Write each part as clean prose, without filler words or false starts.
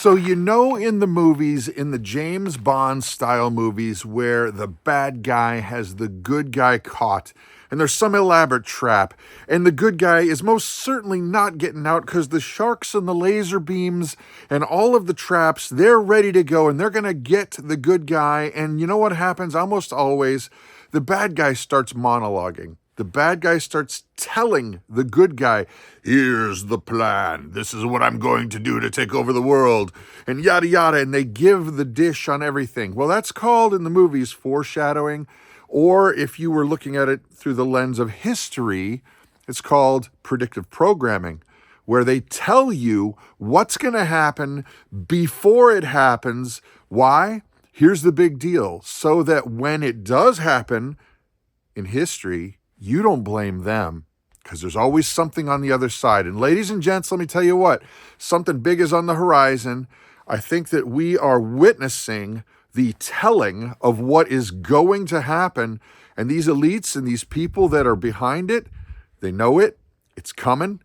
So, in the movies, in the James Bond style movies, where the bad guy has the good guy caught, and there's some elaborate trap, and the good guy is most certainly not getting out because the sharks and the laser beams and all of the traps, they're ready to go, and they're going to get the good guy. And you know what happens? Almost always, the bad guy starts monologuing. The bad guy starts telling the good guy, here's the plan. This is what I'm going to do to take over the world, and yada yada. And they give the dish on everything. Well, that's called in the movies foreshadowing. Or if you were looking at it through the lens of history, it's called predictive programming, where they tell you what's going to happen before it happens. Why? Here's the big deal. So that when it does happen in history, you don't blame them, because there's always something on the other side. And ladies and gents, let me tell you what, something big is on the horizon. I think that we are witnessing the telling of what is going to happen. And these elites and these people that are behind it, they know it, it's coming,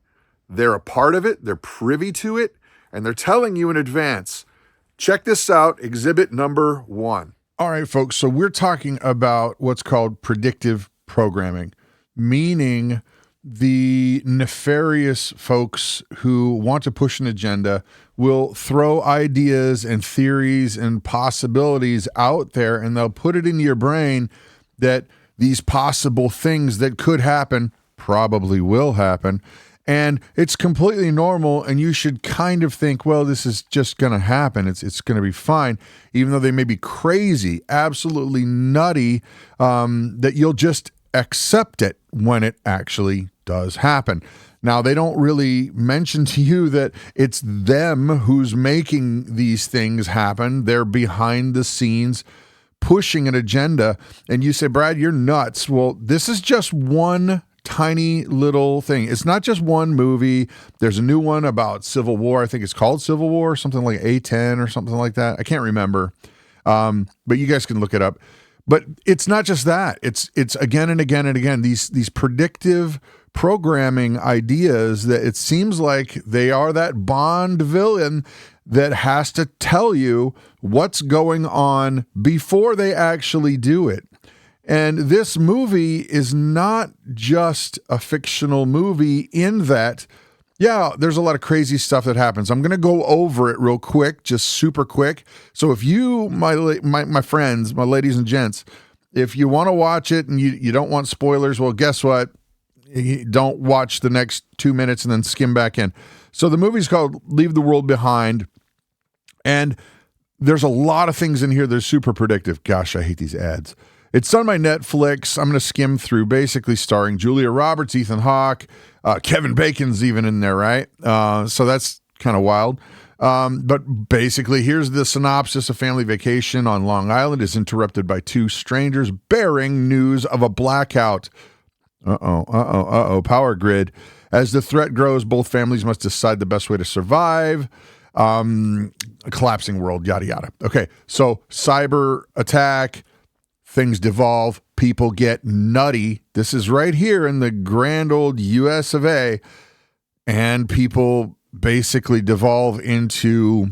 they're a part of it, they're privy to it, and they're telling you in advance. Check this out, exhibit number 1. All right, folks, so we're talking about what's called predictive programming, meaning the nefarious folks who want to push an agenda will throw ideas and theories and possibilities out there, and they'll put it into your brain that these possible things that could happen probably will happen. And it's completely normal, and you should kind of think, well, this is just going to happen. It's going to be fine, even though they may be crazy, absolutely nutty, that you'll just accept it when it actually does happen. Now, they don't really mention to you that it's them who's making these things happen. They're behind the scenes pushing an agenda. And you say, Brad, you're nuts. Well, this is just one tiny little thing. It's not just one movie. There's a new one about Civil War. I think it's called Civil War, something like A10 or something like that. I can't remember. But you guys can look it up. But it's not just that. It's again and again and again, these predictive programming ideas that it seems like they are that Bond villain that has to tell you what's going on before they actually do it. And this movie is not just a fictional movie in that, yeah, there's a lot of crazy stuff that happens. I'm going to go over it real quick, just super quick. So if you, my friends, my ladies and gents, if you want to watch it and you don't want spoilers, well, guess what? Don't watch the next 2 minutes and then skim back in. So the movie's called Leave the World Behind. And there's a lot of things in here that are super predictive. Gosh, I hate these ads. It's on my Netflix. I'm going to skim through, basically starring Julia Roberts, Ethan Hawke, Kevin Bacon's even in there, right? So that's kind of wild. But basically, here's the synopsis. A family vacation on Long Island is interrupted by two strangers bearing news of a blackout. Power grid. As the threat grows, both families must decide the best way to survive. A collapsing world, yada, yada. Okay, so cyber attack. Things devolve, people get nutty. This is right here in the grand old US of A. And people basically devolve into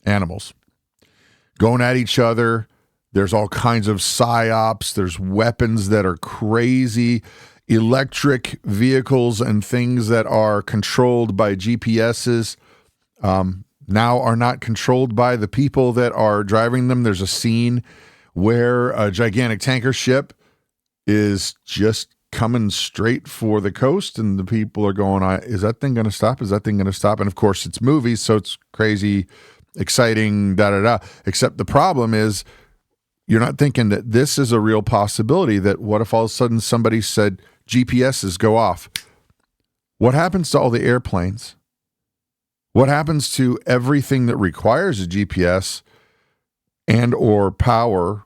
animals, going at each other. There's all kinds of psyops. There's weapons that are crazy, electric vehicles and things that are controlled by GPSs now are not controlled by the people that are driving them. There's a scene where a gigantic tanker ship is just coming straight for the coast, and the people are going, is that thing going to stop? Is that thing going to stop? And of course, it's movies, so it's crazy, exciting, da-da-da. Except the problem is you're not thinking that this is a real possibility, that what if all of a sudden somebody said GPSs go off? What happens to all the airplanes? What happens to everything that requires a GPS and or power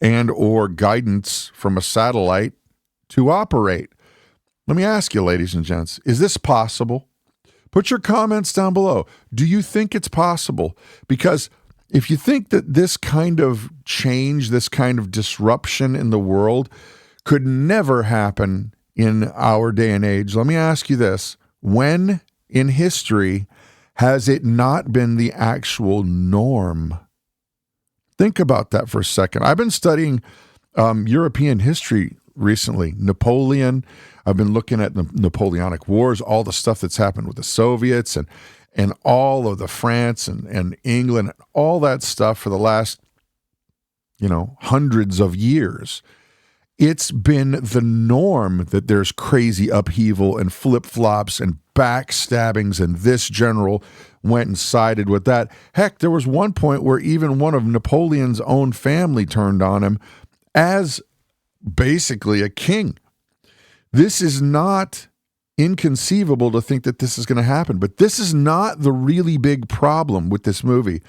and or guidance from a satellite to operate? Let me ask you, ladies and gents, is this possible? Put your comments down below. Do you think it's possible? Because if you think that this kind of change, this kind of disruption in the world could never happen in our day and age, let me ask you this. When in history Has it not been the actual norm? Think about that for a second. I've been studying European history recently. Napoleon. I've been looking at the Napoleonic Wars, all the stuff that's happened with the Soviets and all of the France and England, all that stuff for the last, hundreds of years. It's been the norm that there's crazy upheaval and flip-flops and backstabbings, and this general went and sided with that. Heck, there was one point where even one of Napoleon's own family turned on him as basically a king. This is not inconceivable to think that this is going to happen, but this is not the really big problem with this movie.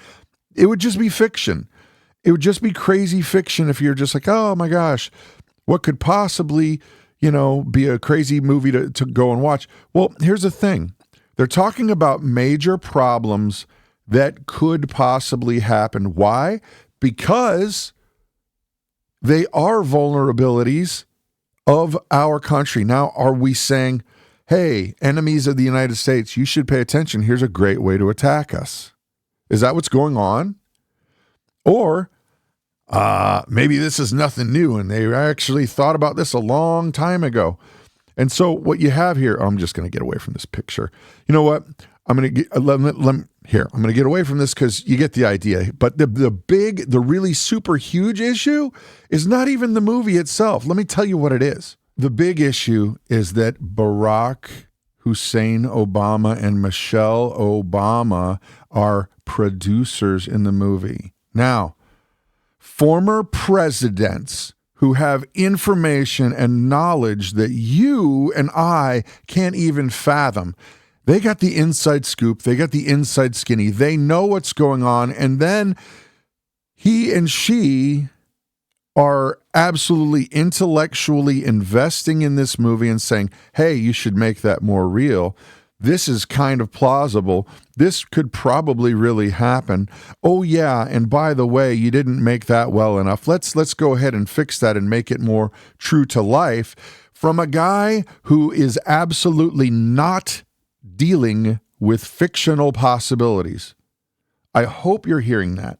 It would just be fiction. It would just be crazy fiction if you're just like, oh my gosh, what could possibly, be a crazy movie to go and watch? Well, here's the thing. They're talking about major problems that could possibly happen. Why? Because they are vulnerabilities of our country. Now, are we saying, hey, enemies of the United States, you should pay attention. Here's a great way to attack us. Is that what's going on? Or maybe this is nothing new and they actually thought about this a long time ago. And so what you have here, I'm just going to get away from this picture. You know what? I'm going to get, I'm going to get away from this because you get the idea. But the really super huge issue is not even the movie itself. Let me tell you what it is. The big issue is that Barack Hussein Obama and Michelle Obama are producers in the movie. Now, former presidents who have information and knowledge that you and I can't even fathom. They got the inside scoop. They got the inside skinny. They know what's going on. And then he and she are absolutely intellectually investing in this movie and saying, hey, you should make that more real. This is kind of plausible. This could probably really happen. Oh yeah, and by the way, you didn't make that well enough. Let's go ahead and fix that and make it more true to life from a guy who is absolutely not dealing with fictional possibilities. I hope you're hearing that.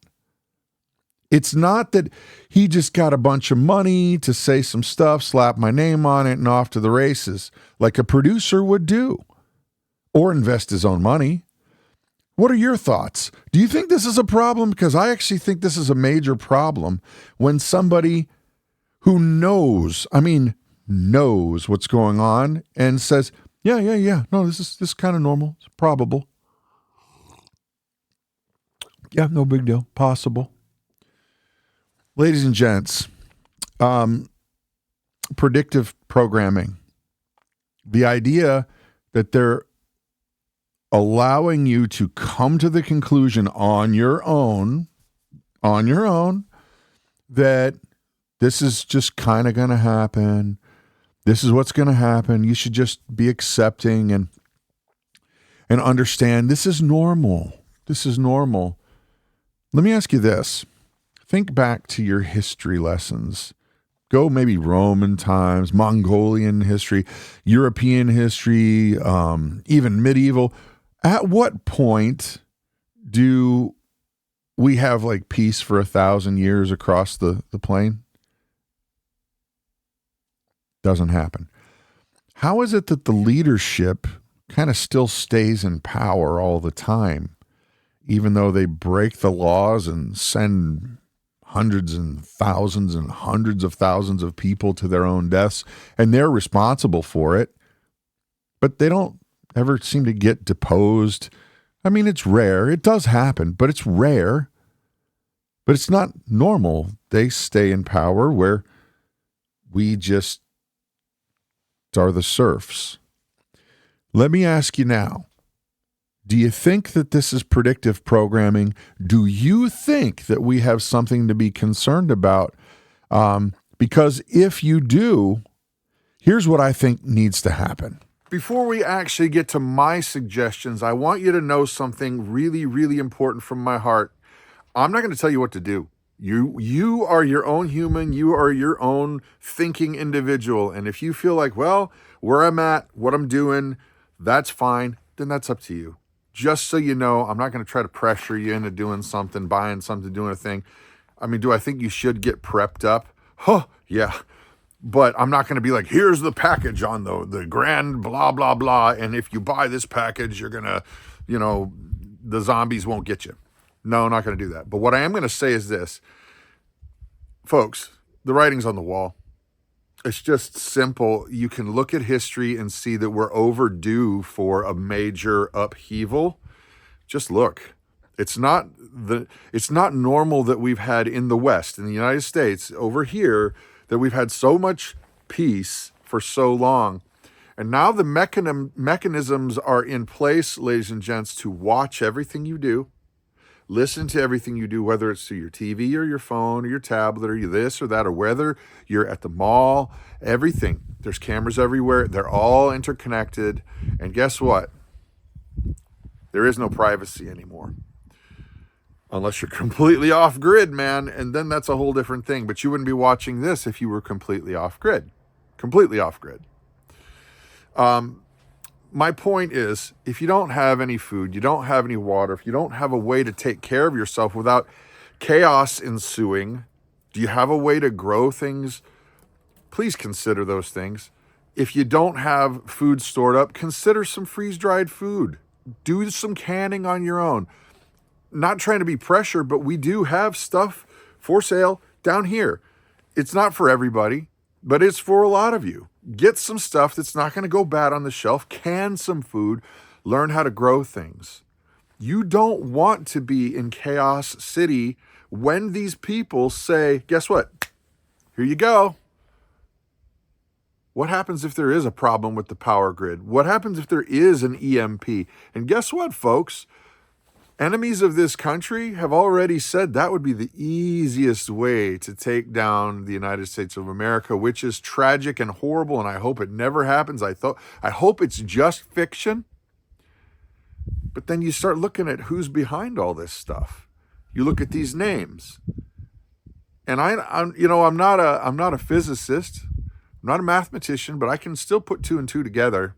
It's not that he just got a bunch of money to say some stuff, slap my name on it, and off to the races, like a producer would do, or invest his own money. What are your thoughts? Do you think this is a problem? Because I actually think this is a major problem when somebody who knows what's going on and says, yeah, no, this is kind of normal. It's probable. Yeah, no big deal. Possible. Ladies and gents, predictive programming, the idea that they're allowing you to come to the conclusion on your own, that this is just kind of going to happen. This is what's going to happen. You should just be accepting and understand this is normal. This is normal. Let me ask you this. Think back to your history lessons. Go maybe Roman times, Mongolian history, European history, even medieval. At what point do we have like peace for 1,000 years across the plain? Doesn't happen. How is it that the leadership kind of still stays in power all the time, even though they break the laws and send hundreds and hundreds of thousands of people to their own deaths, and they're responsible for it, but they don't ever seem to get deposed? I mean, it's rare. It does happen, but it's rare. But it's not normal. They stay in power where we just are the serfs. Let me ask you now, do you think that this is predictive programming? Do you think that we have something to be concerned about? Because if you do, here's what I think needs to happen. Before we actually get to my suggestions, I want you to know something really, really important from my heart. I'm not going to tell you what to do. You are your own human. You are your own thinking individual. And if you feel like, well, where I'm at, what I'm doing, that's fine, then that's up to you. just so you know, I'm not going to try to pressure you into doing something, buying something, doing a thing. I mean, do I think you should get prepped up? Huh, yeah. But I'm not going to be like, here's the package on the grand blah, blah, blah. And if you buy this package, you're going to, the zombies won't get you. No, I'm not going to do that. But what I am going to say is this. Folks, the writing's on the wall. It's just simple. You can look at history and see that we're overdue for a major upheaval. Just look. It's not normal that we've had in the West, in the United States, over here, that we've had so much peace for so long. And now the mechanisms are in place, ladies and gents, to watch everything you do. Listen to everything you do, whether it's through your TV or your phone or your tablet or this or that, or whether you're at the mall, everything. There's cameras everywhere. They're all interconnected. And guess what? There is no privacy anymore. Unless you're completely off grid, man. And then that's a whole different thing. But you wouldn't be watching this if you were completely off grid. Completely off grid. My point is, if you don't have any food, you don't have any water, if you don't have a way to take care of yourself without chaos ensuing, do you have a way to grow things? Please consider those things. If you don't have food stored up, consider some freeze-dried food. Do some canning on your own. Not trying to be pressure, but we do have stuff for sale down here. It's not for everybody, but it's for a lot of you. Get some stuff that's not going to go bad on the shelf. Can some food. Learn how to grow things. You don't want to be in Chaos City when these people say, guess what? Here you go. What happens if there is a problem with the power grid? What happens if there is an EMP? And guess what, folks? Enemies of this country have already said that would be the easiest way to take down the United States of America, which is tragic and horrible, and I hope it never happens. I hope it's just fiction. But then you start looking at who's behind all this stuff. You look at these names. And I'm not a physicist, I'm not a mathematician, but I can still put two and two together.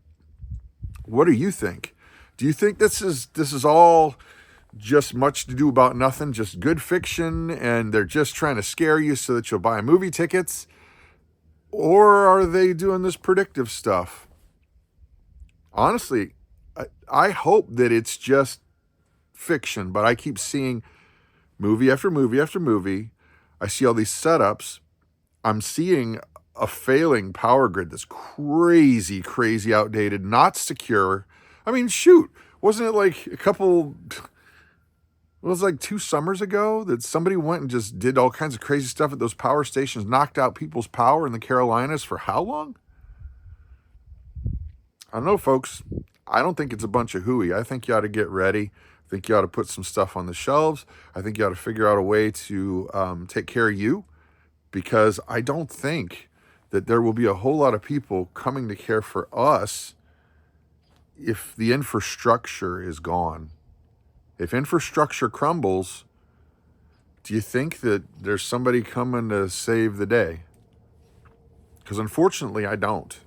What do you think? Do you think this is all just much to do about nothing, just good fiction, and they're just trying to scare you so that you'll buy movie tickets? Or are they doing this predictive stuff? Honestly, I hope that it's just fiction, but I keep seeing movie after movie after movie. I see all these setups. I'm seeing a failing power grid that's crazy, crazy outdated, not secure. I mean, shoot, wasn't it like it was like 2 summers ago that somebody went and just did all kinds of crazy stuff at those power stations, knocked out people's power in the Carolinas for how long? I don't know, folks. I don't think it's a bunch of hooey. I think you ought to get ready. I think you ought to put some stuff on the shelves. I think you ought to figure out a way to take care of you, because I don't think that there will be a whole lot of people coming to care for us if the infrastructure is gone. If infrastructure crumbles, do you think that there's somebody coming to save the day? Because unfortunately, I don't.